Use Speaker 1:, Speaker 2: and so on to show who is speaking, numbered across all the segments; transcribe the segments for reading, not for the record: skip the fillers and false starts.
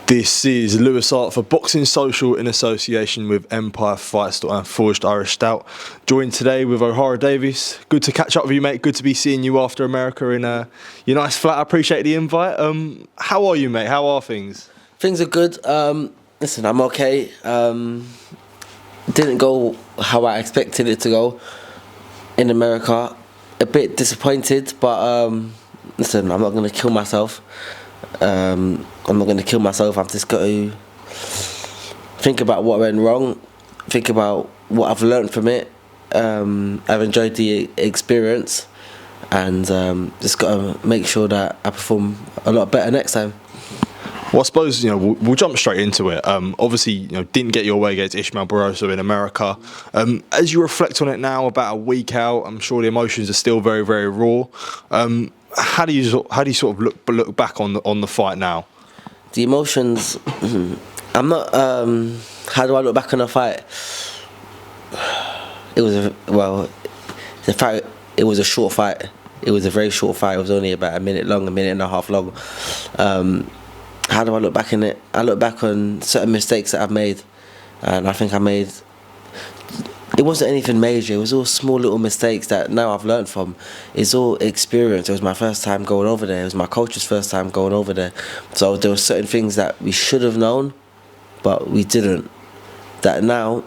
Speaker 1: This is Lewis Hart for Boxing Social in association with Empire Fight Store and Forged Irish Stout. Joined today with Ohara Davies. Good to catch up with you, mate. Good to be seeing you after America in your nice flat. I appreciate the invite. How are you, mate? How are things?
Speaker 2: Things are good. Listen, I'm okay. Didn't go how I expected it to go in America. A bit disappointed, but listen, I'm not going to kill myself. I'm not going to kill myself. I've just got to think about what went wrong, think about what I've learned from it. I've enjoyed the experience, and just got to make sure that I perform a lot better next time.
Speaker 1: Well, I suppose we'll jump straight into it. Obviously, didn't get your way against Ismael Barroso in America. As you reflect on it now, about a week out, I'm sure the emotions are still very, very raw. How do you sort of look back on the fight now?
Speaker 2: The emotions. I'm not. How do I look back on the fight? It was the fight. It was a short fight. It was a very short fight. It was only about a minute long, a minute and a half long. How do I look back in it? I look back on certain mistakes that I've made, and I think I made. It wasn't anything major. It was all small little mistakes that now I've learned from. It's all experience. It was my first time going over there. It was my coach's first time going over there. So there were certain things that we should have known, but we didn't. That now,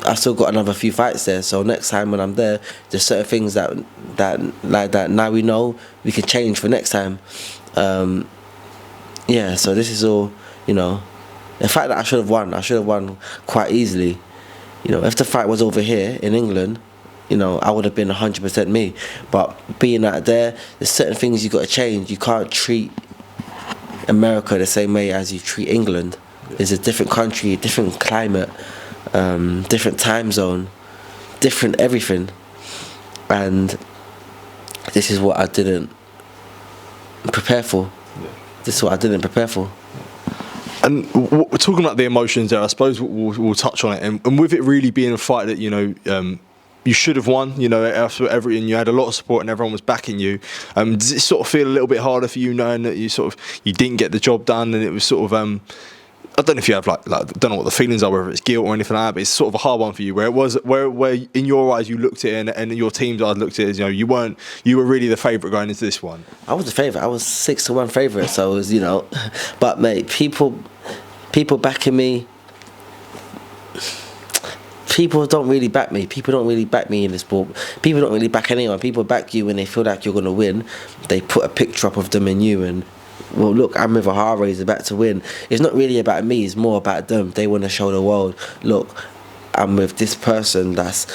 Speaker 2: I've still got another few fights there. So next time when I'm there, there's certain things that now we know we can change for next time. Yeah. So this is all, the fact that I should have won quite easily. If the fight was over here in England, I would have been 100% me. But being out there's certain things you got to change. You can't treat America the same way as you treat England. It's a different country, different climate, different time zone, different everything. And this is what I didn't prepare for. This is what I didn't prepare for.
Speaker 1: And we're talking about the emotions there. I suppose we'll touch on it. And with it really being a fight that you should have won. After everything, you had a lot of support and everyone was backing you. Does it sort of feel a little bit harder for you knowing that you didn't get the job done, and it was sort of I don't know if you have like I don't know what the feelings are, whether it's guilt or anything like that, but it's sort of a hard one for you. Where it was where in your eyes you looked at it and your team's eyes looked at it as you were really the favourite going into this one.
Speaker 2: I was the favourite. I was 6-1 favourite. So it was but mate, people backing me. People don't really back me. People don't really back me in this sport. People don't really back anyone. People back you when they feel like you're going to win. They put a picture up of them and you and, well, look, I'm with Ohara, he's about to win. It's not really about me, it's more about them. They want to show the world, look, I'm with this person that's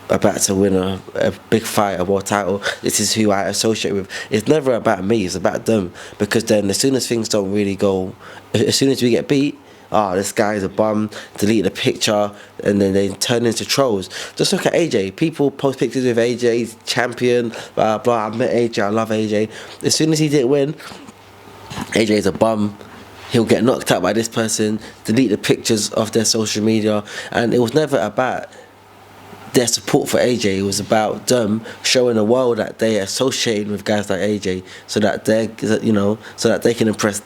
Speaker 2: about to win a big fight, a world title. This is who I associate with. It's never about me, it's about them. Because then as soon as things don't really go, as soon as we get beat, this guy's a bum, delete the picture, and then they turn into trolls. Just look at AJ. People post pictures with AJ, he's champion, blah, blah. I met AJ, I love AJ. As soon as he didn't win, AJ's a bum, he'll get knocked out by this person, delete the pictures of their social media. And it was never about their support for AJ. It was about them showing the world that they associate with guys like AJ, so that so that they can impress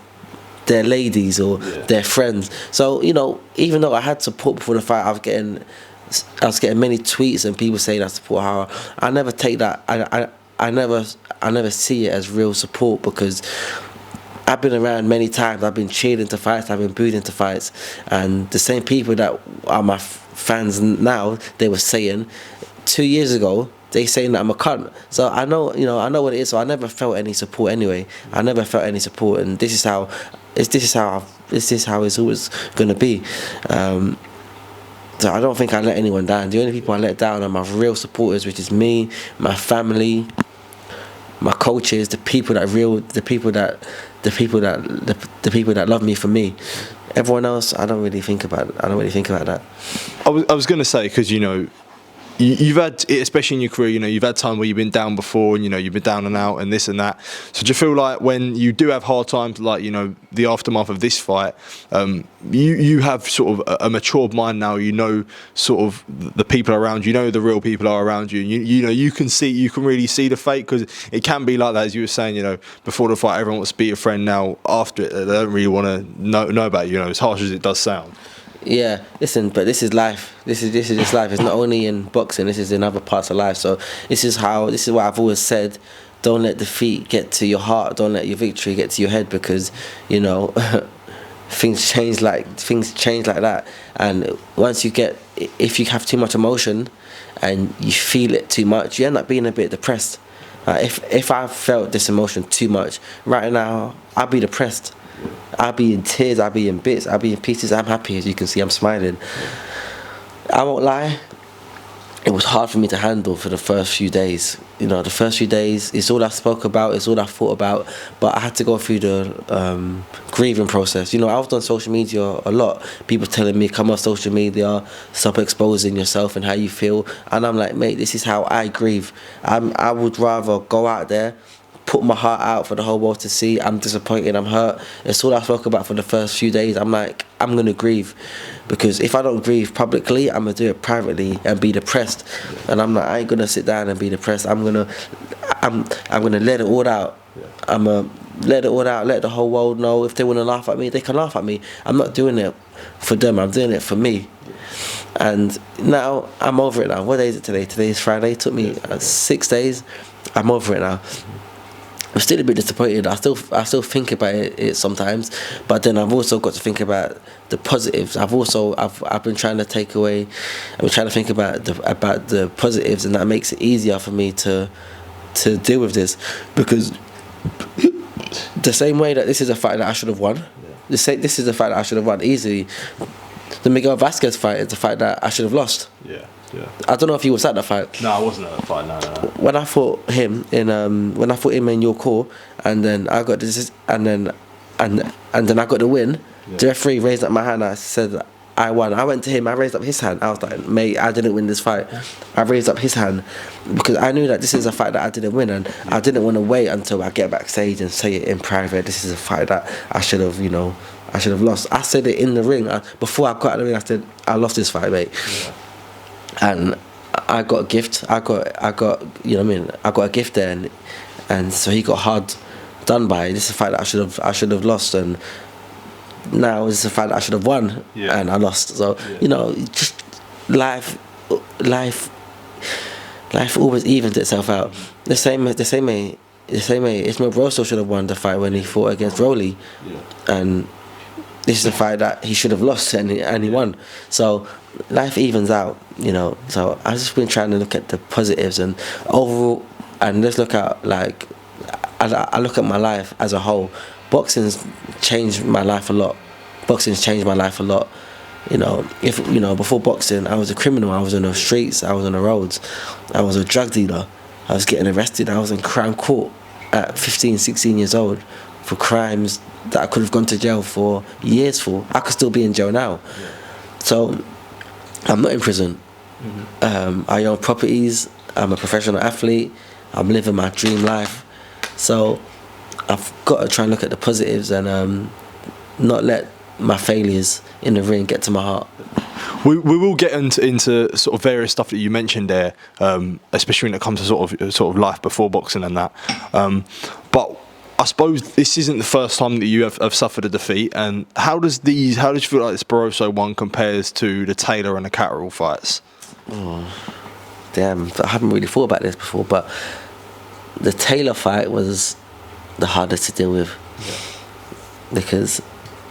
Speaker 2: their ladies or their friends. So even though I had support before the fight, I was getting many tweets and people saying I support Hara. I never take that. I never see it as real support, because I've been around many times. I've been cheered into fights, I've been booed into fights, and the same people that are my fans now, they were saying 2 years ago, they saying that I'm a cunt. So I know what it is. So I never felt any support anyway. I never felt any support, and this is how it's always gonna be. So I don't think I let anyone down. The only people I let down are my real supporters, which is me, my family, my coaches, the people that love me for me. Everyone else, I don't really think about that.
Speaker 1: I was going to say, because you've had, especially in your career, you've had time where you've been down before, and you've been down and out and this and that. So do you feel like when you do have hard times, like the aftermath of this fight, you have sort of a matured mind now? Sort of the people around you, the real people are around you. You can really see the fake, because it can be like that, as you were saying. Before the fight, everyone wants to be your friend. Now after it, they don't really want to know about you. As harsh as it does sound.
Speaker 2: Yeah, listen, but this is life. This is just life. It's not only in boxing. This is in other parts of life. So this is what I've always said. Don't let defeat get to your heart. Don't let your victory get to your head, because things change like that. And if you have too much emotion and you feel it too much, you end up being a bit depressed. If I felt this emotion too much right now, I'd be depressed. I'll be in tears, I'll be in bits, I'll be in pieces. I'm happy, as you can see, I'm smiling. I won't lie, it was hard for me to handle for the first few days. The first few days, it's all I spoke about, it's all I thought about, but I had to go through the grieving process. I was on social media a lot, people telling me, come off social media, stop exposing yourself and how you feel. And I'm like, mate, this is how I grieve. I would rather go out there, put my heart out for the whole world to see. I'm disappointed, I'm hurt. It's all I spoke about for the first few days. I'm like, I'm going to grieve, because if I don't grieve publicly, I'm going to do it privately and be depressed. And I'm like, I ain't going to sit down and be depressed. I'm going to let it all out. I'm going to let it all out, let the whole world know. If they want to laugh at me, they can laugh at me. I'm not doing it for them, I'm doing it for me. And now I'm over it now. What day is it today? Today is Friday. It took me 6 days. I'm over it now. I'm still a bit disappointed. I still think about it sometimes, but then I've also got to think about the positives. I've been trying to think about the positives, and that makes it easier for me to deal with this, because the same way that this is a fight that I should have won, this is a fight that I should have won easily. The Miguel Vasquez fight is a fight that I should have lost. Yeah. I don't know if you was at that fight.
Speaker 1: No, I wasn't at that fight. No.
Speaker 2: When I fought him in your call, and then I got this, and then I got the win. Yeah. The referee raised up my hand. I said I won. I went to him. I raised up his hand. I was like, mate, I didn't win this fight. I raised up his hand because I knew that this is a fight that I didn't win, and I didn't want to wait until I get backstage and say it in private. This is a fight that I should have lost. I said it in the ring. Before I got out of the ring, I said, I lost this fight, mate. Yeah. And I got a gift. I got a gift there, and so he got hard done by. This is a fight that I should have lost, and now this is a fight that I should have won, and I lost. So just life always evens itself out. The same way Ismael Barroso should have won the fight when he fought against Rolly, and this is a fight that he should have lost, and he won. So life evens out, So I've just been trying to look at the positives and overall, and let's look at I look at my life as a whole. Boxing's changed my life a lot. Before boxing, I was a criminal. I was on the streets. I was on the roads. I was a drug dealer. I was getting arrested. I was in crime court at 15, 16 years old for crimes that I could have gone to jail for years for. I could still be in jail now. Yeah. So I'm not in prison. Mm-hmm. I own properties. I'm a professional athlete. I'm living my dream life. So I've got to try and look at the positives and not let my failures in the ring get to my heart.
Speaker 1: We will get into sort of various stuff that you mentioned there, especially when it comes to sort of life before boxing and that. But I suppose this isn't the first time that you have suffered a defeat. And how does you feel like this Barroso one compares to the Taylor and the Catterall fights?
Speaker 2: Oh, damn, I haven't really thought about this before, but the Taylor fight was the hardest to deal with, because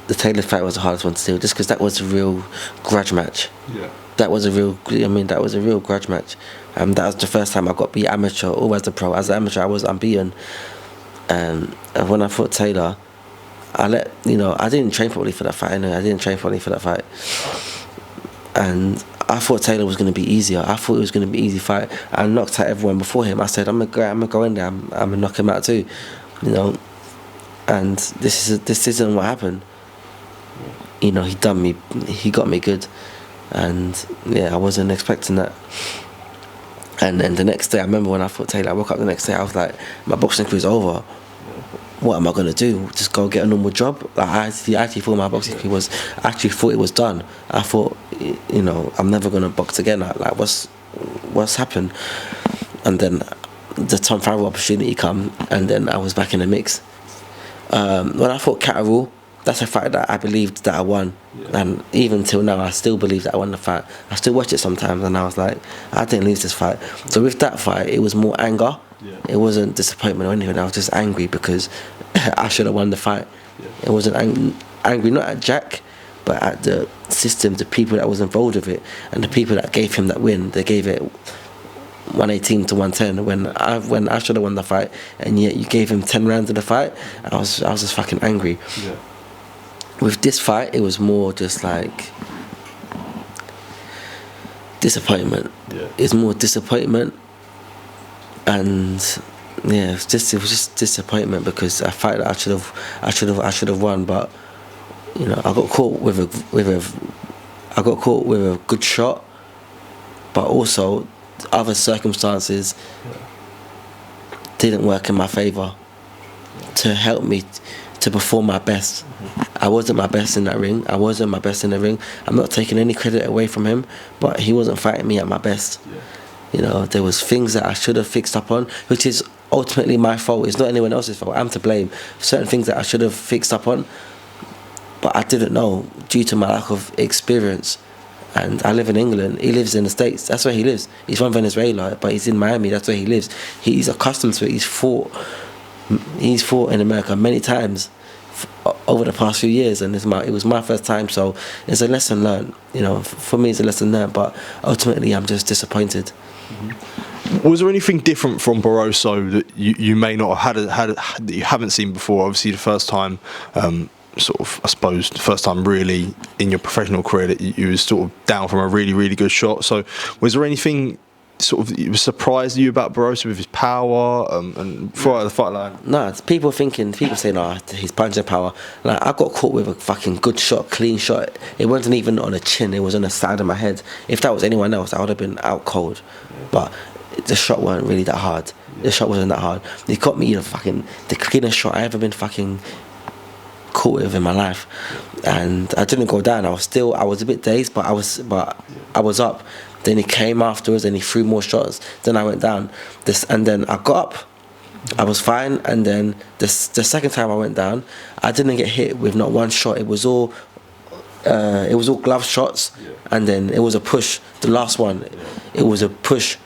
Speaker 2: the Taylor fight was the hardest one to deal with, just because that was a real grudge match. Yeah. That was a real grudge match. That was the first time I got beat amateur or as a pro. As an amateur, I was unbeaten. And when I fought Taylor, I didn't train properly for that fight. And I thought Taylor was going to be easier. I thought it was going to be an easy fight. I knocked out everyone before him. I said, I'm gonna go in there. I'm gonna knock him out too, And this isn't what happened. He got me good, and I wasn't expecting that. And then the next day, I remember when I fought Taylor, I woke up the next day, I was like, my boxing career's over. What am I gonna do? Just go get a normal job? Like, I actually thought my boxing career was, I actually thought it was done. I thought, you know, I'm never gonna box again. Like what's happened? And then the Tom Farrell opportunity come, and then I was back in the mix. When I fought Catterall, that's a fight that I believed that I won. And even till now, I still believe that I won the fight. I still watch it sometimes, and I was like, I didn't lose this fight. So with that fight, it was more anger. It wasn't disappointment or anything. I was just angry because I should have won the fight. It wasn't angry, not at Jack, but at the system, the people that was involved with it, and the people that gave him that win. They gave it 118 to 110 when I should have won the fight, and yet you gave him 10 rounds of the fight. I was just fucking angry. With this fight, it was more just like disappointment. It's more disappointment, and it was just disappointment because a fight that I should have won, but you know, I got caught with a good shot, but also other circumstances didn't work in my favour to help me to perform my best. I wasn't my best in that ring. I'm not taking any credit away from him, but he wasn't fighting me at my best. You know, there was things that I should have fixed up on, which is ultimately my fault. It's not anyone else's fault. I'm to blame. Certain things that I should have fixed up on, but I didn't know due to my lack of experience. And I live in England. He lives in the States. That's where he lives. He's from Venezuela, but he's in Miami. That's where he lives. He's accustomed to it. He's fought in America many times over the past few years, and it was my first time. So it's a lesson learned. You know, for me, it's a lesson learned. But ultimately, I'm just disappointed.
Speaker 1: Was there anything different from Barroso that you may not have had that you haven't seen before? Obviously, the first time. Sort of, I suppose, the first time really in your professional career that you was sort of down from a really, really good shot. So was there anything sort of surprised you about Barroso with his power and throughout the fight line?
Speaker 2: No, it's people saying, oh, his punching power. Like, I got caught with a fucking good shot, clean shot. It wasn't even on the chin, it was on the side of my head. If that was anyone else, I would have been out cold. But the shot weren't really that hard. The shot wasn't that hard. He caught me in the cleanest shot I ever been fucking caught with in my life, and I didn't go down. I was a bit dazed, but I was up. Then he came afterwards and he threw more shots. Then I went down. And then I got up. I was fine. And then the second time I went down, I didn't get hit with not one shot. It was all glove shots, and then it was a push. The last one, it was a push,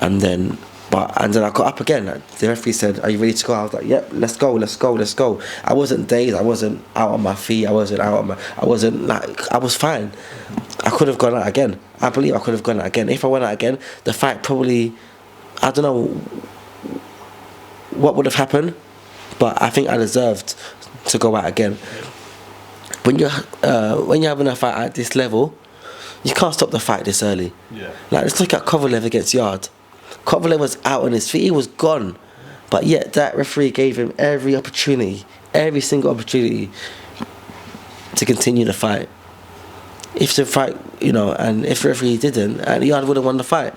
Speaker 2: and then I got up again. The referee said, "Are you ready to go?" I was like, "Yep, let's go." I wasn't dazed. I wasn't out on my feet. I was fine. I could have gone out again. I believe I could have gone out again. If I went out again, the fight probably, I don't know what would have happened, but I think I deserved to go out again. When you're having a fight at this level, you can't stop the fight this early. Like, let's look at Kovalev against Yard. Kovalev was out on his feet, he was gone. But yet that referee gave him every single opportunity to continue the fight. If the fight, and if the referee didn't, and Yard would have won the fight.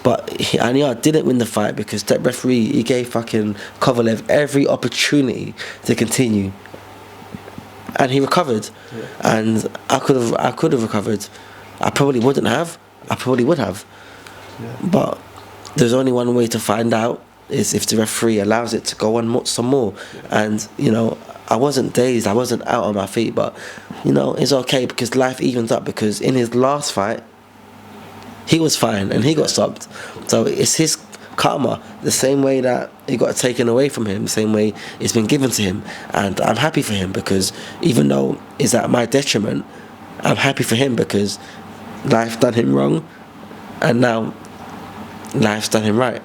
Speaker 2: But Yard didn't win the fight because that referee, he gave fucking Kovalev every opportunity to continue. And he recovered. And I could have recovered. I probably wouldn't have. I probably would have. But there's only one way to find out, is if the referee allows it to go on some more. And I wasn't dazed, I wasn't out on my feet, but it's okay because life evens up, because in his last fight he was fine and he got stopped. So it's his karma, the same way that it got taken away from him, the same way it's been given to him. And I'm happy for him, because even though it's at my detriment, I'm happy for him because life done him wrong and now life's done him right.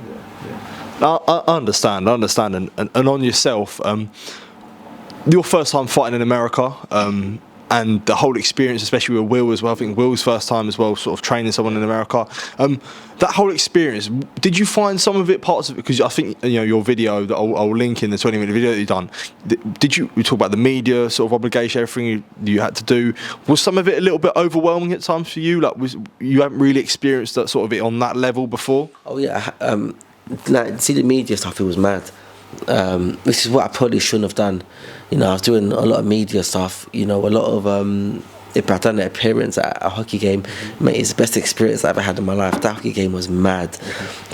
Speaker 1: I understand, and on yourself, your first time fighting in America, and the whole experience, especially with Will as well. I think Will's first time as well, sort of training someone in America. That whole experience, did you find some of it, parts of it? Because I think, you know, your video that I'll link in the 20-minute video that you've done. Did you talk about the media sort of obligation, everything you had to do? Was some of it a little bit overwhelming at times for you? Like, you haven't really experienced that sort of it on that level before?
Speaker 2: Oh yeah, like, see the media stuff, it was mad. Which is what I probably shouldn't have done. You know, I was doing a lot of media stuff. You know, a lot of if I'd done an appearance at a hockey game, mate, it's the best experience I ever had in my life. That hockey game was mad.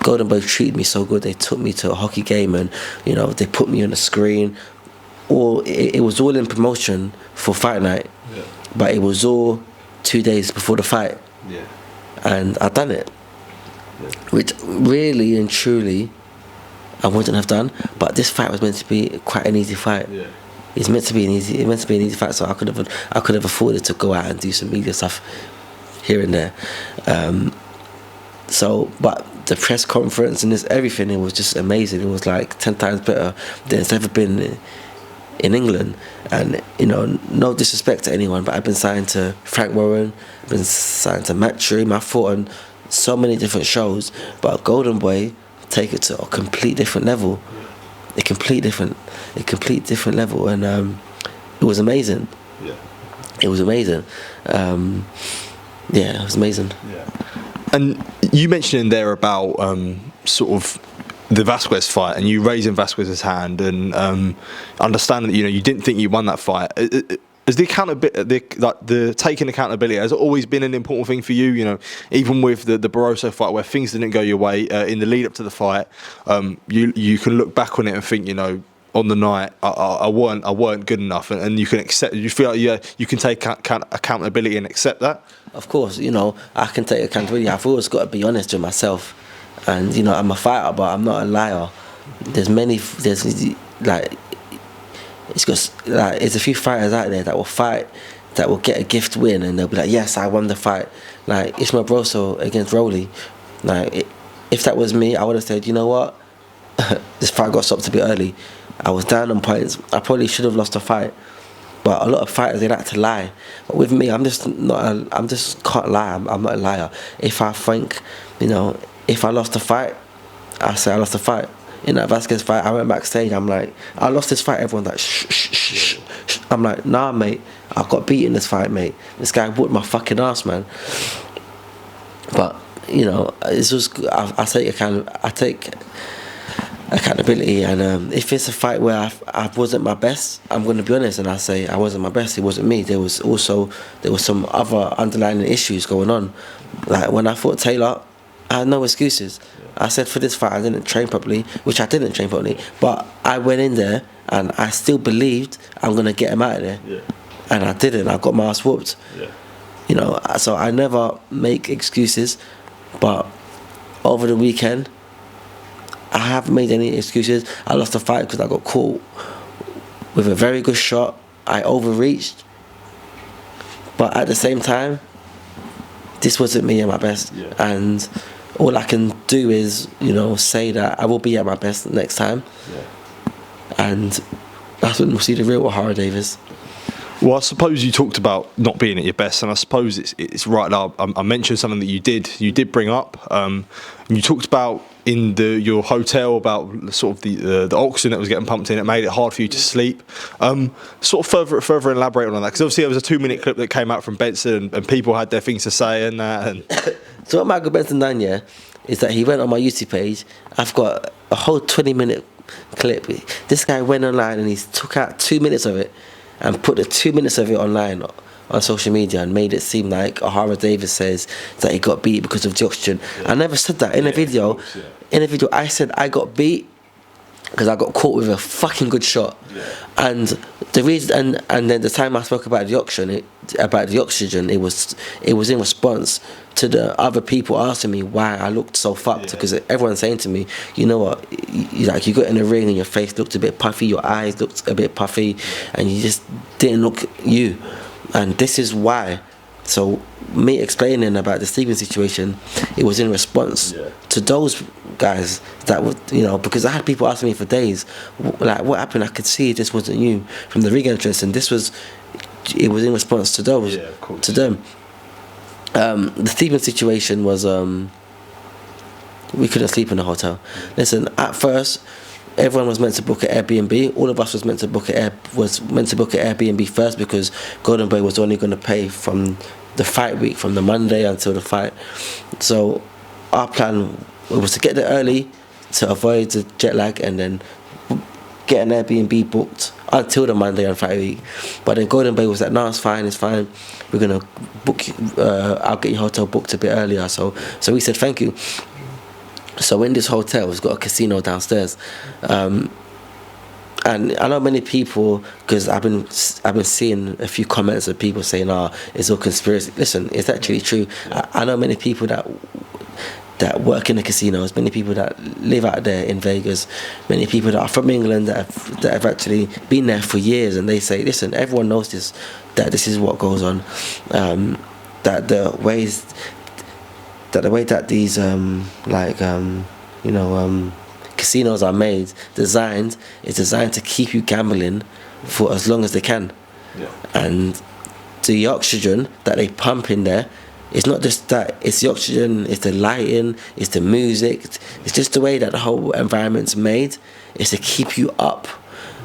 Speaker 2: Golden Boy treated me so good. They took me to a hockey game, and you know, they put me on the screen. It was all in promotion for fight night, but it was all 2 days before the fight, and I done it, which really and truly I wouldn't have done. But this fight was meant to be quite an easy fight. It's meant to be an easy fight, so I could have afforded to go out and do some media stuff here and there. But the press conference and everything, it was just amazing. It was like 10 times better than it's ever been in England. And you know, no disrespect to anyone, but I've been signed to Frank Warren, I've been signed to Matchroom, I've fought on so many different shows, but Golden Boy take it to a complete different level. A complete different level, and it was amazing. It was amazing. It was amazing.
Speaker 1: And you mentioned in there about sort of the Vasquez fight, and you raising Vasquez's hand, and understanding that, you know, you didn't think you won that fight. Has the accountability, the taking accountability, has it always been an important thing for you? You know, even with the Barroso fight, where things didn't go your way in the lead up to the fight, you can look back on it and think, you know, on the night I weren't good enough, and you can accept. You feel like you can take accountability and accept that. Of
Speaker 2: course, you know, I can take accountability. I've always got to be honest with myself, and you know, I'm a fighter, but I'm not a liar. There's a few fighters out there that will fight, that will get a gift win, and they'll be like, yes, I won the fight. Like Ismael Barroso against Rolly. Like, if that was me, I would have said, you know what, this fight got stopped a bit early. I was down on points. I probably should have lost the fight. But a lot of fighters, they like to lie. But with me, I'm just can't lie. I'm not a liar. If I think, you know, if I lost the fight, I say I lost the fight. In that Vasquez fight, I went backstage, I'm like, I lost this fight. Everyone's like, shh, shh, shh, shh. I'm like, nah, mate, I got beat in this fight, mate. This guy whooped my fucking ass, man. But, you know, it's just, I take accountability, and if it's a fight where I wasn't my best, I'm going to be honest, and I say I wasn't my best, it wasn't me. There was some other underlying issues going on. Like when I fought Taylor, I had no excuses. I said for this fight I didn't train properly, which I didn't train properly, but I went in there and I still believed I'm going to get him out of there. And I didn't. I got my ass whooped. You know, so I never make excuses, but over the weekend I haven't made any excuses. I lost the fight because I got caught with a very good shot. I overreached, but at the same time, this wasn't me at my best, and all I can do is, you know, say that I will be at my best next time, and that's when we'll see the real Ohara Davies.
Speaker 1: Well, I suppose you talked about not being at your best, and I suppose it's right now. I mentioned something that you did bring up. You talked about in your hotel about sort of the oxygen that was getting pumped in. It made it hard for you to sleep. Sort of further elaborate on that, because obviously there was a 2-minute clip that came out from Benson, and people had their things to say and that. And
Speaker 2: so what Michael Benson done, is that he went on my YouTube page. I've got a whole 20-minute clip. This guy went online and he took out 2 minutes of it and put the 2 minutes of it online on social media and made it seem like Ohara Davies says that he got beat because of the oxygen. I never said that in the video. In the video, I said I got beat because I got caught with a fucking good shot. And the reason, and then the time I spoke about the oxygen, it was in response to the other people asking me why I looked so fucked, because everyone's saying to me, you know what, you got in the ring and your face looked a bit puffy, your eyes looked a bit puffy, and you just didn't look you. And this is why. So me explaining about the sleeping situation, it was in response to those guys that would, you know, because I had people asking me for days, like, what happened? I could see this wasn't you from the ring entrance, and this was it was in response to those,
Speaker 1: of course.
Speaker 2: to them. The sleeping situation was we couldn't sleep in the hotel. Listen, at first, everyone was meant to book an Airbnb. All of us was meant to book an Airbnb first, because Golden Boy was only going to pay from the fight week, from the Monday until the fight. So our plan was to get there early to avoid the jet lag, and then get an Airbnb booked until the Monday and fight week. But then Golden Boy was like, no, it's fine. We're gonna book. I'll get your hotel booked a bit earlier. So we said thank you. So in this hotel, it's got a casino downstairs, and I know many people, because I've been seeing a few comments of people saying, it's all conspiracy. Listen, it's actually true. I know many people that work in the casinos, many people that live out there in Vegas, many people that are from England that have actually been there for years, and they say, listen, everyone knows this, that this is what goes on, that the way that these casinos are designed to keep you gambling for as long as they can. And the oxygen that they pump in there, it's not just that, it's the oxygen, it's the lighting, it's the music, it's just the way that the whole environment's made. It's to keep you up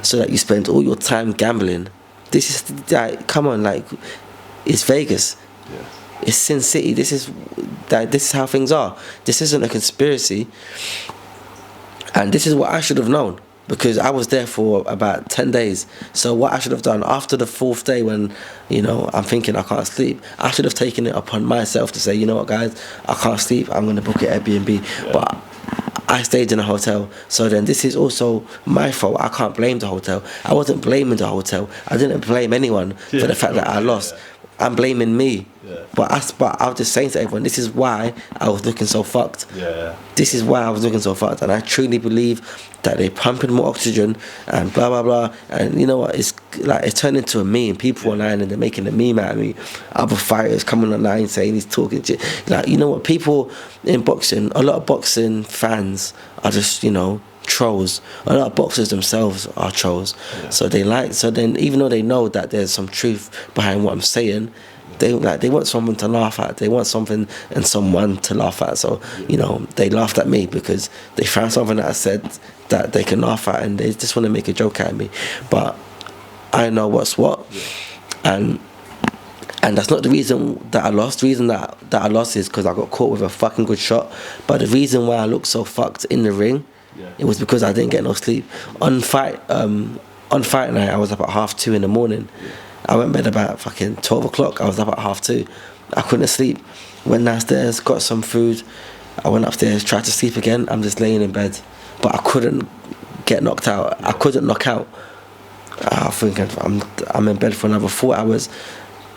Speaker 2: so that you spend all your time gambling. This is like, come on, like, it's Vegas. It's Sin City. This is how things are. This isn't a conspiracy. And this is what I should have known, because I was there for about 10 days. So what I should have done after the 4th day, when, I'm thinking I can't sleep, I should have taken it upon myself to say, you know what, guys, I can't sleep, I'm going to book an Airbnb. But I stayed in a hotel. So then this is also my fault. I can't blame the hotel. I wasn't blaming the hotel. I didn't blame anyone for the fact that I lost. I'm blaming me. But I was just saying to everyone, this is why I was looking so fucked. This is why I was looking so fucked. And I truly believe that they're pumping more oxygen and blah blah blah. And you know what, it's turned into a meme. People online, and they're making a meme out of me. Other fighters coming online saying he's talking shit. Like, you know what, people in boxing, a lot of boxing fans are just, trolls. A lot of boxers themselves are trolls. So then even though they know that there's some truth behind what I'm saying, they want someone to laugh at. They want something and someone to laugh at. So, they laughed at me because they found something that I said that they can laugh at, and they just want to make a joke at me. But I know what's what. And that's not the reason that I lost. The reason that I lost is because I got caught with a fucking good shot. But the reason why I looked so fucked in the ring, it was because I didn't get no sleep. On fight night, I was up at 2:30 in the morning. I went to bed about fucking 12 o'clock. I was up at 2:30. I couldn't sleep. Went downstairs, got some food. I went upstairs, tried to sleep again. I'm just laying in bed. But I couldn't get knocked out. I couldn't knock out. I think I'm in bed for another 4 hours.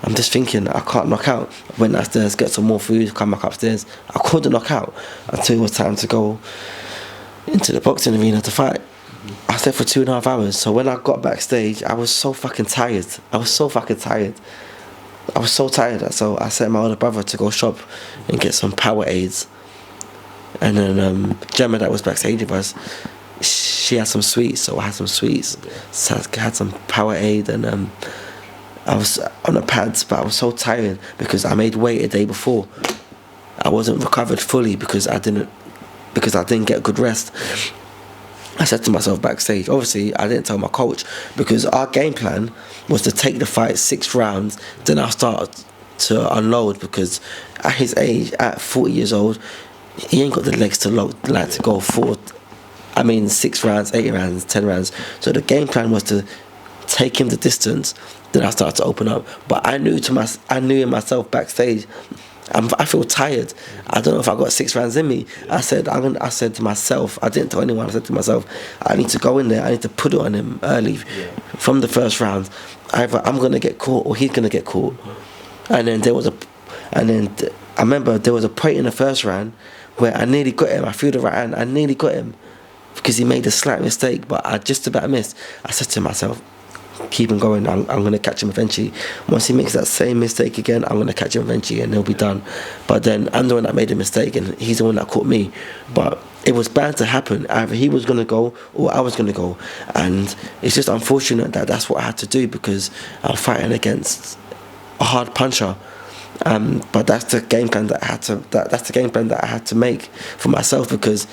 Speaker 2: I'm just thinking, I can't knock out. I went downstairs, get some more food, come back upstairs. I couldn't knock out until it was time to go into the boxing arena to fight. I slept for 2.5 hours. So when I got backstage, I was so fucking tired. I was so tired. So I sent my older brother to go shop and get some power aids. And then Gemma, that was backstage with us, she had some sweets, so I had some sweets. So I had some power aid, and I was on the pads, but I was so tired because I made weight a day before. I wasn't recovered fully because I didn't get good rest. I said to myself backstage, obviously I didn't tell my coach, because our game plan was to take the fight 6 rounds, then I'll start to unload, because at his age, at 40 years old, he ain't got the legs to go forward. 6 rounds, 8 rounds, 10 rounds. So the game plan was to take him the distance, then I started to open up. But I knew in myself backstage, I feel tired. I don't know if I got 6 rounds in me. I said to myself, I didn't tell anyone, I said to myself, I need to go in there, I need to put it on him early. From the first round. Either I'm gonna get caught or he's gonna get caught. And then I remember there was a point in the first round where I nearly got him. I threw the right hand, I nearly got him because he made a slight mistake, but I just about missed. I said to myself, keep him going. I'm going to catch him eventually. Once he makes that same mistake again, I'm going to catch him eventually, and he'll be done. But then I'm the one that made a mistake, and he's the one that caught me. But it was bound to happen. Either he was going to go or I was going to go, and it's just unfortunate that that's what I had to do, because I'm fighting against a hard puncher. But that's the game plan that I had to. That's the game plan that I had to make for myself, because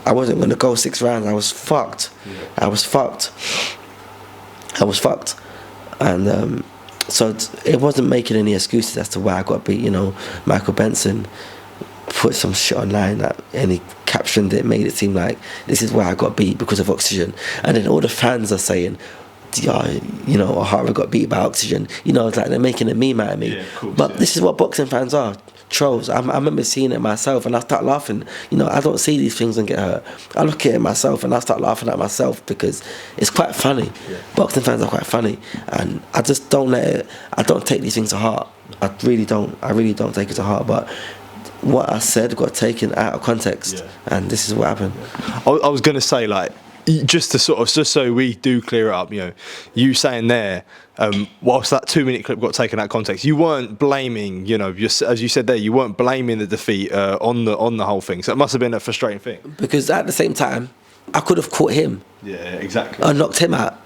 Speaker 2: I wasn't going to go 6 rounds. I was fucked. I was fucked, and so it wasn't making any excuses as to why I got beat. You know, Michael Benson put some shit online and he captioned it, made it seem like this is why I got beat, because of oxygen, and then all the fans are saying, you know, Ohara got beat by oxygen. You know, it's like they're making a meme out of me. But this is what boxing fans are, trolls. I remember seeing it myself, and I start laughing. You know, I don't see these things and get hurt. I look at it myself and I start laughing at myself, because it's quite funny. Boxing fans are quite funny, and I just don't I don't take these things to heart. I really don't take it to heart. But what I said got taken out of context, and this is what happened.
Speaker 1: I was going to say, like, just so we do clear it up, you know, you saying there, whilst that 2-minute clip got taken out of context, you weren't blaming, you know, as you said there, you weren't blaming the defeat on the whole thing. So it must have been a frustrating thing.
Speaker 2: Because at the same time, I could have caught him.
Speaker 1: Yeah, exactly.
Speaker 2: I knocked him out.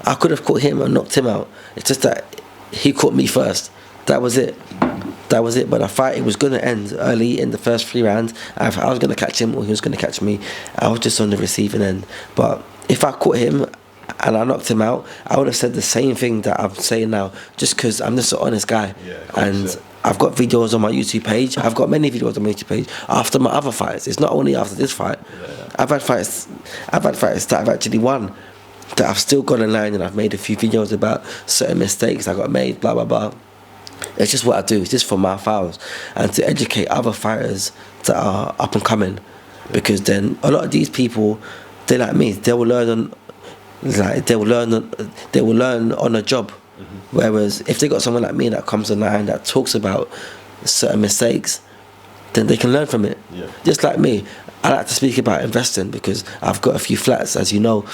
Speaker 2: I could have caught him and knocked him out. It's just that he caught me first. That was it. But the fight, it was going to end early in the first 3 rounds. I was going to catch him, or he was going to catch me. I was just on the receiving end. But if I caught him and I knocked him out, I would have said the same thing that I'm saying now, just because I'm just an honest guy. And I've got videos on my YouTube page. I've got many videos on my YouTube page after my other fights. It's not only after this fight. I've had fights that I've actually won, that I've still gone online, and I've made a few videos about certain mistakes I got made, blah, blah, blah. It's just what I do. It's just for my fouls, and to educate other fighters that are up and coming, because then a lot of these people, they're like me. They will learn on a job. Whereas if they got someone like me that comes online that talks about certain mistakes, then they can learn from it. Just like me, I like to speak about investing, because I've got a few flats, as you know.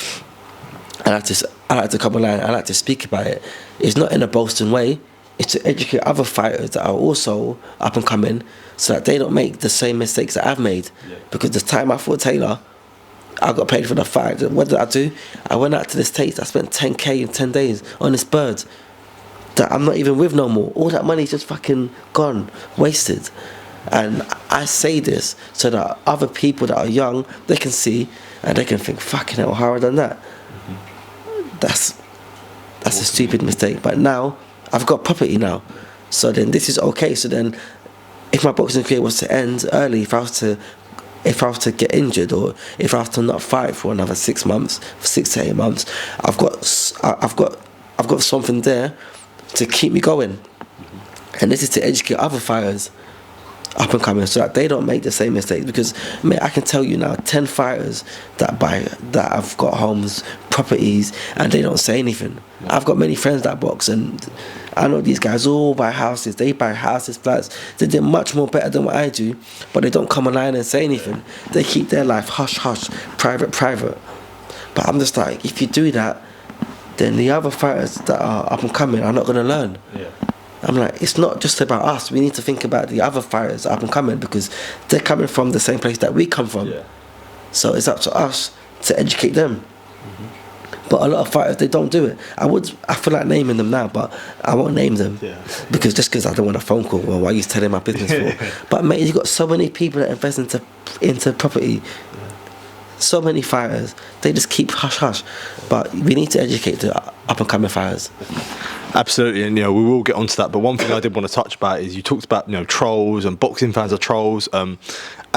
Speaker 2: I like to come online. I like to speak about it. It's not in a boasting way. It's to educate other fighters that are also up and coming, so that they don't make the same mistakes that I've made. Because the time I fought Taylor, I got paid for the fight. What did I do? I went out to the States. I spent 10k in 10 days on this bird that I'm not even with no more. All that money's just fucking gone, wasted. And I say this so that other people that are young, they can see and they can think, fucking hell, Ohara done that. That's a stupid mistake. But now I've got property now, so then this is okay. So then, if my boxing career was to end early, if I was to get injured, or if I was to not fight for another 6 months, 6 to 8 months, I've got something there to keep me going, and this is to educate other fighters up and coming, so that they don't make the same mistakes. Because, mate, I can tell you now, 10 fighters that have got homes, properties, and they don't say anything. I've got many friends that box, and I know these guys all buy houses. They buy houses, flats. They do much more better than what I do, but they don't come online and say anything. They keep their life hush hush, private. But I'm just like, if you do that, then the other fighters that are up and coming are not going to learn. I'm like, it's not just about us. We need to think about the other fighters up and coming, because they're coming from the same place that we come from. So it's up to us to educate them. But a lot of fighters, they don't do it. I feel like naming them now, but I won't name them, because I don't want a phone call. Well, why are you telling my business for? But mate, you've got so many people that invest into property. So many fighters, they just keep hush hush. But we need to educate the up and coming fighters.
Speaker 1: Absolutely, and you know, we will get onto that. But one thing I did want to touch about is you talked about, you know, trolls, and boxing fans are trolls. And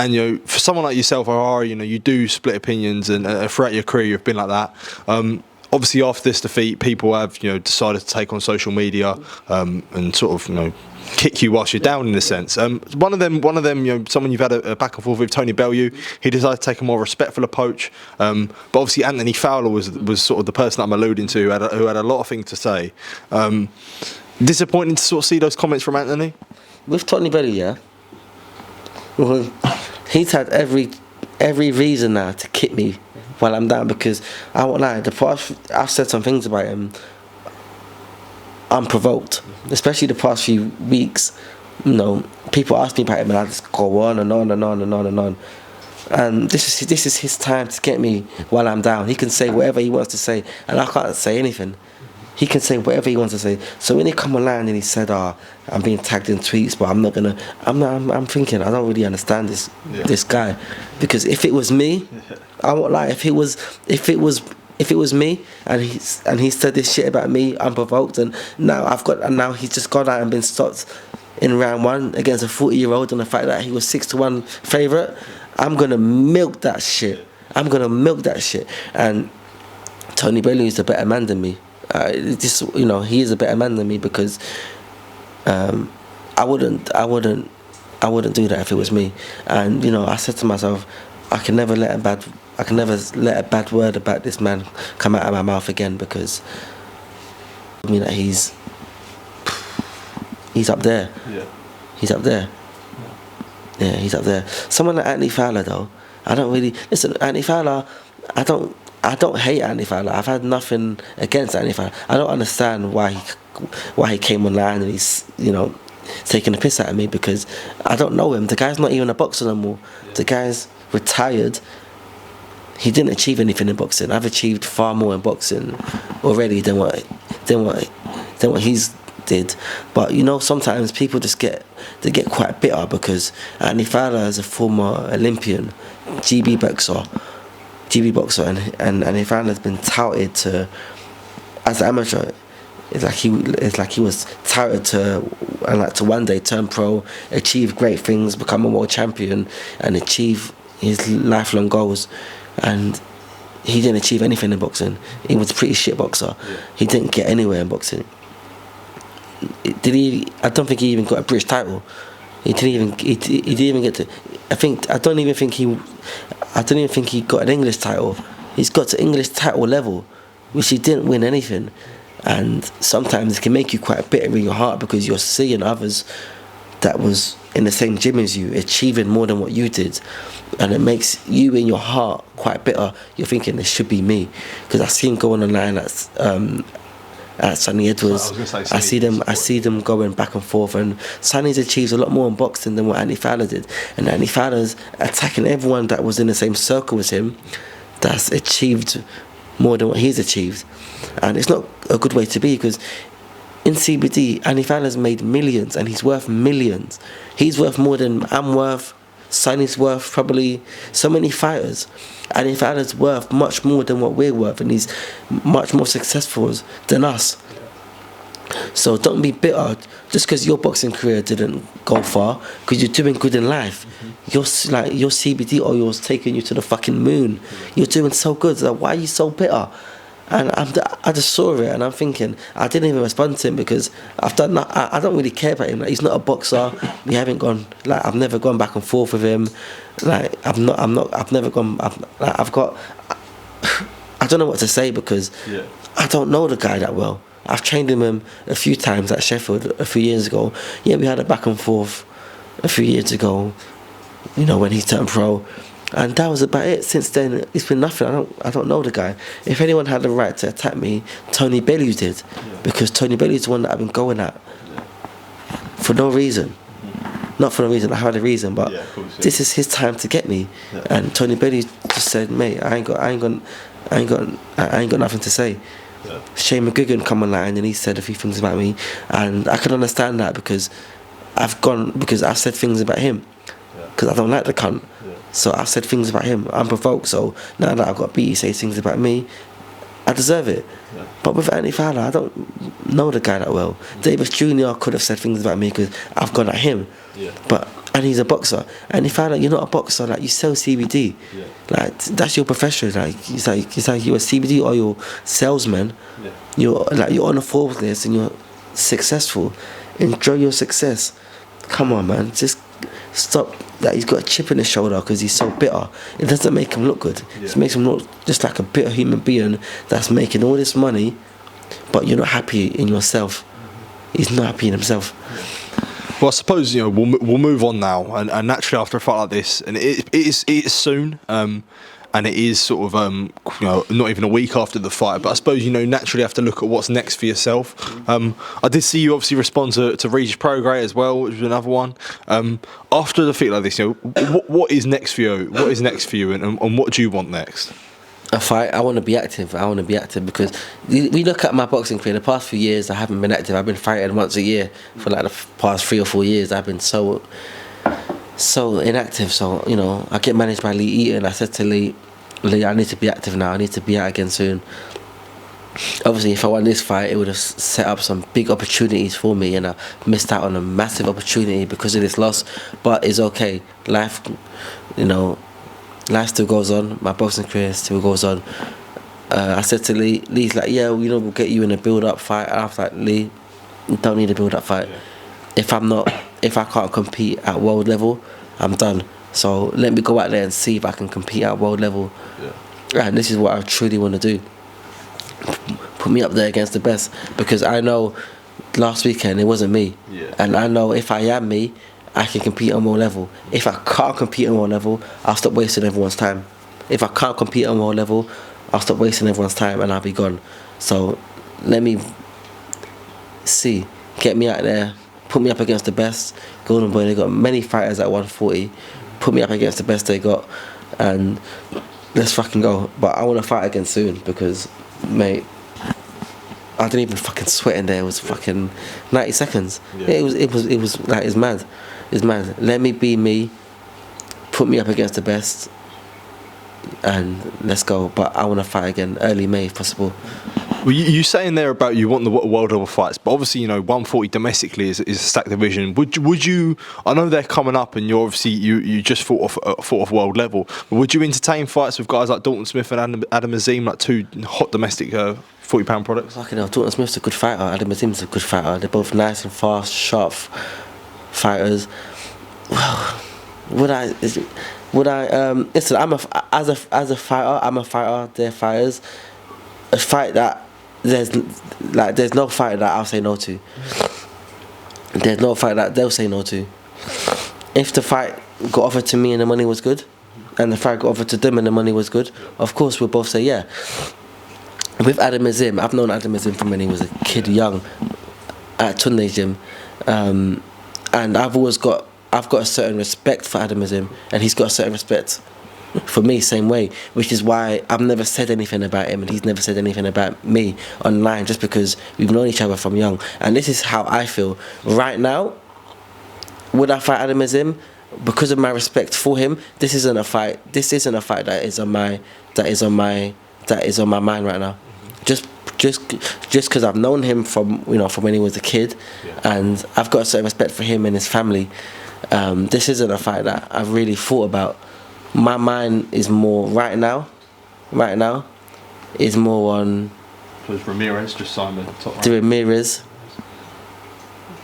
Speaker 1: you know, for someone like yourself, Ohara, you know, you do split opinions, and throughout your career, you've been like that. Obviously, after this defeat, people have, you know, decided to take on social media and sort of, you know, kick you whilst you're down, in a sense. One of them, you know, someone you've had a back and forth with, Tony Bellew, he decided to take a more respectful approach. But obviously, Anthony Fowler was sort of the person that I'm alluding to, who had a lot of things to say. Disappointing to sort of see those comments from Anthony.
Speaker 2: With Tony Bellew, yeah, well, he's had every reason now to kick me while I'm down, because I won't lie, I've said some things about him unprovoked, especially the past few weeks. You know, people ask me about him, and I just go on and on and on and on and on. And this is his time to get me while I'm down. He can say whatever he wants to say, and I can't say anything. He can say whatever he wants to say. So when he come online and he said, I'm being tagged in tweets, but I'm thinking, I don't really understand this guy. Because if it was me, I won't lie, if it was me and he said this shit about me unprovoked, and now he's just gone out and been stopped in round 1 against a 40-year-old on the fact that he was 6-1 favourite, I'm gonna milk that shit. And Tony Bellew is a better man than me. He is a better man than me, because I wouldn't do that if it was me. And I said to myself, I can never let a bad word about this man come out of my mouth again, because I mean that he's up there.
Speaker 1: Yeah.
Speaker 2: He's up there. Yeah, he's up there. Someone like Anthony Fowler, though, I don't really listen. Anthony Fowler, I don't hate Anthony Fowler. I've had nothing against Anthony Fowler. I don't understand why he came online and he's taking a piss out of me, because I don't know him. The guy's not even a boxer no more. Yeah. The guy's retired. He didn't achieve anything in boxing. I've achieved far more in boxing already than what he's did. But sometimes people just get quite bitter, because Anthony Fowler is a former Olympian, GB boxer, and Anthony Fowler has been touted to, as an amateur, it's like he was touted to one day turn pro, achieve great things, become a world champion, and achieve his lifelong goals. And he didn't achieve anything in boxing. He was a pretty shit boxer. Yeah. He didn't get anywhere in boxing. I don't think he even got a British title. He didn't even get to. I don't even think he got an English title. He's got to English title level, which he didn't win anything. And sometimes it can make you quite bitter in your heart, because you're seeing others that was in the same gym as you achieving more than what you did, and it makes you in your heart quite bitter. You're thinking, this should be me, because I see him going online at Sonny Edwards. I see them going back and forth, and Sonny's achieved a lot more in boxing than what Anthony Fowler did, and Anthony Fowler's attacking everyone that was in the same circle as him, that's achieved more than what he's achieved. And it's not a good way to be, because in CBD, Anthony Fowler's made millions, and he's worth millions. He's worth more than I'm worth. Sonny's worth, probably so many fighters. Anthony Fowler's worth much more than what we're worth, and he's much more successful than us. So don't be bitter just because your boxing career didn't go far, because you're doing good in life. Your CBD oil's taking you to the fucking moon. You're doing so good. So why are you so bitter? And I just saw it, and I'm thinking, I didn't even respond to him, because I don't really care about him. Like, he's not a boxer. We haven't gone, I've never gone back and forth with him. I've never gone. I don't know what to say, because I don't know the guy that well. I've trained him a few times at Sheffield a few years ago. Yeah, we had a back and forth a few years ago, when he turned pro. And that was about it. Since then, it's been nothing. I don't know the guy. If anyone had the right to attack me, Tony Bellew did, because Tony Bellew is the one that I've been going at for no reason. Not for no reason. I had a reason, but this is his time to get me. Yeah. And Tony Bellew just said, "Mate, I ain't got nothing to say." Yeah. Shane McGuigan come online and he said a few things about me, and I can understand that, because I've said things about him, because I don't like the cunt. So I said things about him, unprovoked. So now that I've got BE say things about me, I deserve it. Yeah. But with Anthony Fowler, I don't know the guy that well. Davis Jr. could have said things about me because I've gone at him. Yeah. And he's a boxer. Anthony Fowler, you're not a boxer. Like, you sell CBD. Yeah. Like, that's your profession. Like it's like you're a CBD oil salesman. Yeah. You're on a Forbes list and you're successful. Enjoy your success. Come on, man. Just stop. That he's got a chip in his shoulder because he's so bitter. It doesn't make him look good. Yeah. It makes him look just like a bitter human being that's making all this money, but you're not happy in yourself. He's not happy in himself.
Speaker 1: Well, I suppose we'll move on now, and naturally after a fight like this, and it is soon. and it is sort of not even a week after the fight, but I suppose naturally have to look at what's next for yourself. I did see you obviously respond to Regis Prograis as well, which was another one. After a defeat like this, what is next for you? What is next for you, and what do you want next?
Speaker 2: A fight. I want to be active. Because we look at my boxing career. The past few years, I haven't been active. I've been fighting once a year for like the past 3 or 4 years. I've been so inactive. So I get managed by Lee Eaton. I said to Lee, I need to be active now. I need to be out again soon. Obviously, if I won this fight, it would have set up some big opportunities for me, and I missed out on a massive opportunity because of this loss. But it's okay. Life still goes on. My boxing career still goes on. I said to Lee's like, yeah, we'll get you in a build-up fight. And I was like, Lee, you don't need a build-up fight. Yeah. If I can't compete at world level, I'm done. So let me go out there and see if I can compete at world level. Yeah. And this is what I truly want to do. Put me up there against the best, because I know last weekend it wasn't me. Yeah. And I know if I am me, I can compete on world level. If I can't compete on world level, I'll stop wasting everyone's time. If I can't compete on world level, I'll stop wasting everyone's time and I'll be gone. So let me see. Get me out there. Put me up against the best. Golden Boy, they got many fighters at 140. Put me up against the best they got, and let's fucking go. But I want to fight again soon, because, mate, I didn't even fucking sweat in there. It was fucking 90 seconds. Yeah. It was like, it's mad. It's mad. Let me be me. Put me up against the best, and let's go. But I want to fight again early May if possible.
Speaker 1: Well, you saying there about you want the world level fights, but obviously 140 domestically is a stacked division. Would you? I know they're coming up, and you're obviously you just fought off world level. But would you entertain fights with guys like Dalton Smith and Adam Azim, like two hot domestic 40-pound products?
Speaker 2: Fucking hell, Dalton Smith's a good fighter. Adam Azim's a good fighter. They're both nice and fast, sharp fighters. Well, would I? Listen, as a fighter, I'm a fighter. They're fighters. A fight that there's no fight that I'll say no to. There's no fight that they'll say no to. If the fight got offered to me and the money was good, and the fight got offered to them and the money was good, of course we'll both say yeah. With Adam Azim, I've known Adam Azim from when he was a kid, young, at Tunde's gym, and I've got a certain respect for Adam Azim, and he's got a certain respect for me, same way, which is why I've never said anything about him and he's never said anything about me online, just because we've known each other from young. And this is how I feel right now. Would I fight Adam Azim? Because of my respect for him, this isn't a fight that is on my mind right now. Just because I've known him from when he was a kid, and I've got a certain respect for him and his family. This isn't a fight that I've really thought about. My mind is more right now is more on
Speaker 1: Ramirez, just signed the top
Speaker 2: the Ramirez,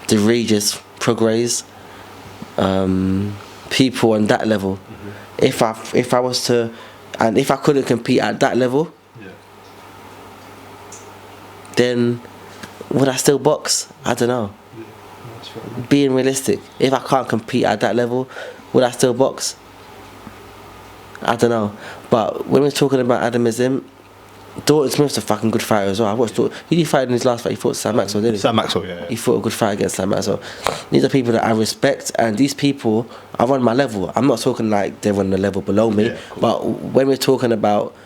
Speaker 2: the Regis Prograis, people on that level. Mm-hmm. If I was to, and if I couldn't compete at that level, then would I still box? I don't know. Yeah, being realistic, if I can't compete at that level, would I still box? I don't know. But when we're talking about Adam Azim, Dalton Smith's a fucking good fighter as well. I watched Dalton. He did fight in his last fight. He fought Sam Maxwell, didn't he?
Speaker 1: Sam Maxwell, yeah.
Speaker 2: He fought a good fight against Sam Maxwell. These are people that I respect, and these people are on my level. I'm not talking like they're on the level below me, but when we're talking about,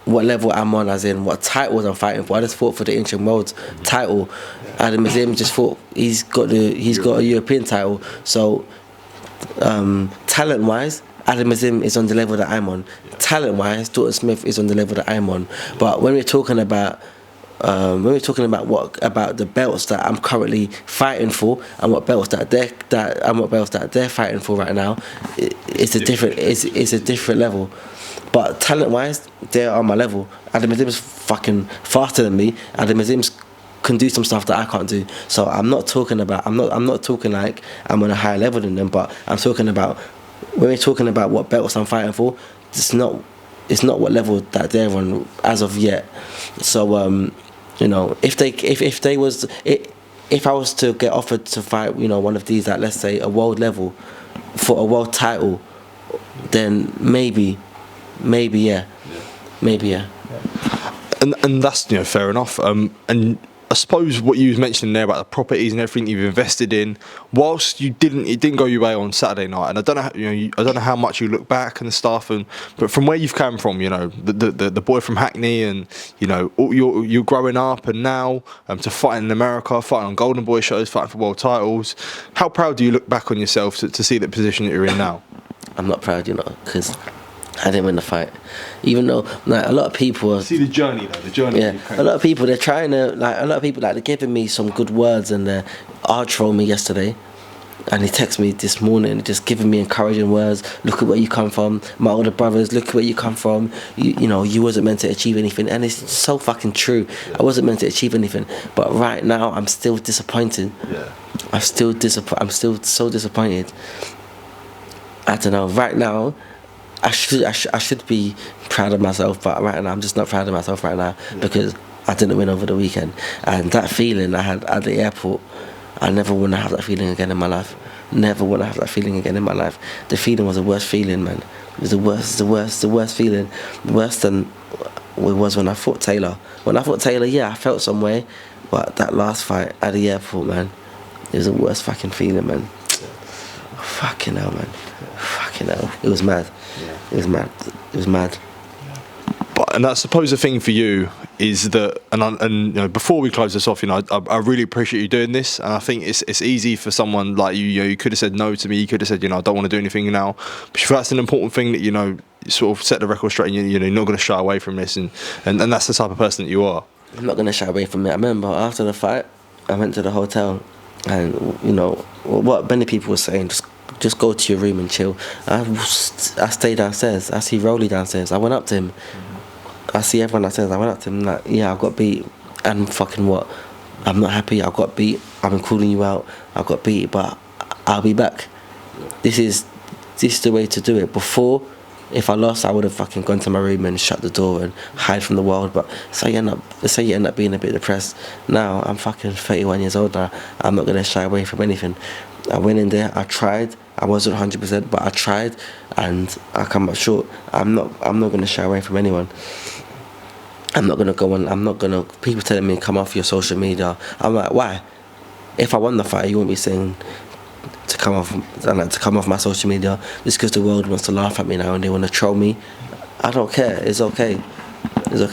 Speaker 2: what level I'm on, as in what titles I'm fighting for. I just fought for the interim world title. Adam Azim just fought. He's got a European title. So, talent-wise, Adam Azim is on the level that I'm on. Talent-wise, Dalton Smith is on the level that I'm on. But when we're talking about the belts that I'm currently fighting for, and what belts that they're fighting for right now, it's a different level. But talent-wise, they're on my level. Adam Azim's fucking faster than me. Adam Azim can do some stuff that I can't do. So I'm not talking like I'm on a higher level than them. But I'm talking about, when we're talking about what belts I'm fighting for, it's not what level that they're on as of yet. So if I was to get offered to fight one of these at, let's say, a world level for a world title, then maybe, yeah. Maybe, yeah.
Speaker 1: And that's fair enough. And I suppose what you was mentioning there about the properties and everything you've invested in, whilst it didn't go your way on Saturday night, and I don't know, I don't know how much you look back and stuff, but from where you've come from, the boy from Hackney, and you're growing up, and now to fighting in America, fighting on Golden Boy shows, fighting for world titles. How proud do you look back on yourself to see the position that you're in now?
Speaker 2: I'm not proud, because I didn't win the fight, even though a lot of people are,
Speaker 1: see the journey though. The journey.
Speaker 2: Yeah, a lot of people they're trying to they're giving me some good words, and Art trolled me yesterday, and he texted me this morning, just giving me encouraging words. Look at where you come from, my older brothers. Look at where you come from. You wasn't meant to achieve anything, and it's so fucking true. I wasn't meant to achieve anything, but right now I'm still disappointed.
Speaker 1: Yeah.
Speaker 2: I'm still so disappointed. I don't know. Right now, I should be proud of myself, but right now I'm just not proud of myself right now because I didn't win over the weekend. And that feeling I had at the airport, I never want to have that feeling again in my life. Never want to have that feeling again in my life. The feeling was the worst feeling, man. It was the worst feeling. Worse than it was when I fought Taylor. When I fought Taylor, yeah, I felt some way, but that last fight at the airport, man, it was the worst fucking feeling, man. Fucking hell, man. Fucking hell. It was mad. Yeah. It was mad.
Speaker 1: And I suppose the thing for you is that, and before we close this off, I really appreciate you doing this, and I think it's easy for someone like you. You could have said no to me. You could have said, I don't want to do anything now. But that's an important thing that sort of set the record straight. And you're not going to shy away from this, and that's the type of person that you are.
Speaker 2: I'm not going to shy away from it. I remember after the fight, I went to the hotel, and what many people were saying, just go to your room and chill. I stayed downstairs. I see Rolly downstairs. I went up to him. I see everyone downstairs. I went up to him like, yeah, I got beat. And fucking what? I'm not happy. I got beat. I've been calling you out. I got beat, but I'll be back. This is the way to do it. Before, if I lost, I would have fucking gone to my room and shut the door and hide from the world. But say you end up being a bit depressed. Now I'm fucking 31 years old now. I'm not gonna shy away from anything. I went in there. I tried. I wasn't 100%, but I tried, and I come up short. I'm not gonna shy away from anyone. I'm not gonna go on. People telling me come off your social media. I'm like, why? If I won the fight, you won't be saying to come off my social media just because the world wants to laugh at me now and they want to troll me. I don't care. It's okay.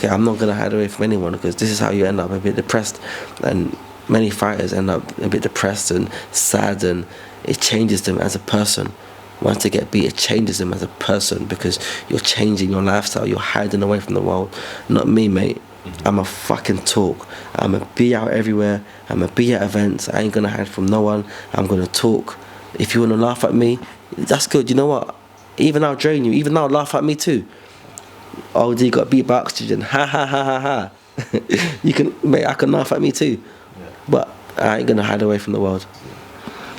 Speaker 2: I'm not gonna hide away from anyone because this is how you end up a bit depressed, and many fighters end up a bit depressed and sad, and it changes them as a person. Once they get beat, it changes them as a person because you're changing your lifestyle. You're hiding away from the world. Not me, mate. I'm a fucking talk. I'm a be out everywhere. I'm a be at events. I ain't gonna hide from no one. I'm gonna talk. If you wanna laugh at me, that's good. You know what? Even I'll drain you. Even I'll laugh at me too. Oh, you got beat by oxygen. Ha ha ha ha ha. I can laugh at me too. But I ain't gonna hide away from the world.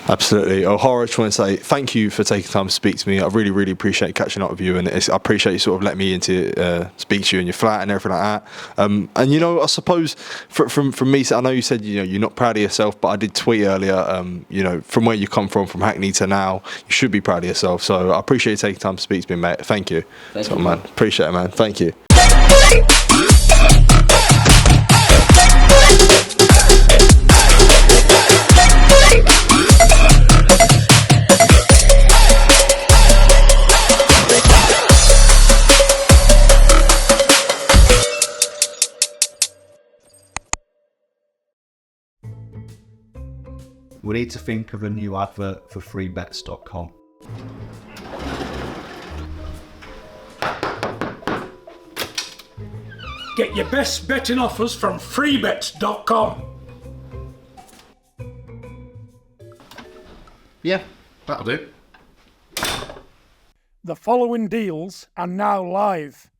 Speaker 1: Absolutely. Ohara, I just want to say thank you for taking time to speak to me. I really, really appreciate catching up with you, and I appreciate you sort of letting me into speak to you in your flat and everything like that. And I suppose from me, I know you said you're not proud of yourself, but I did tweet earlier. From where you come from Hackney to now, you should be proud of yourself. So I appreciate you taking time to speak to me, mate. Thank you.
Speaker 2: Thank you,
Speaker 1: man. Appreciate it, man. Thank you.
Speaker 3: We need to think of a new advert for freebets.com.
Speaker 4: Get your best betting offers from freebets.com.
Speaker 3: Yeah, that'll do.
Speaker 4: The following deals are now live.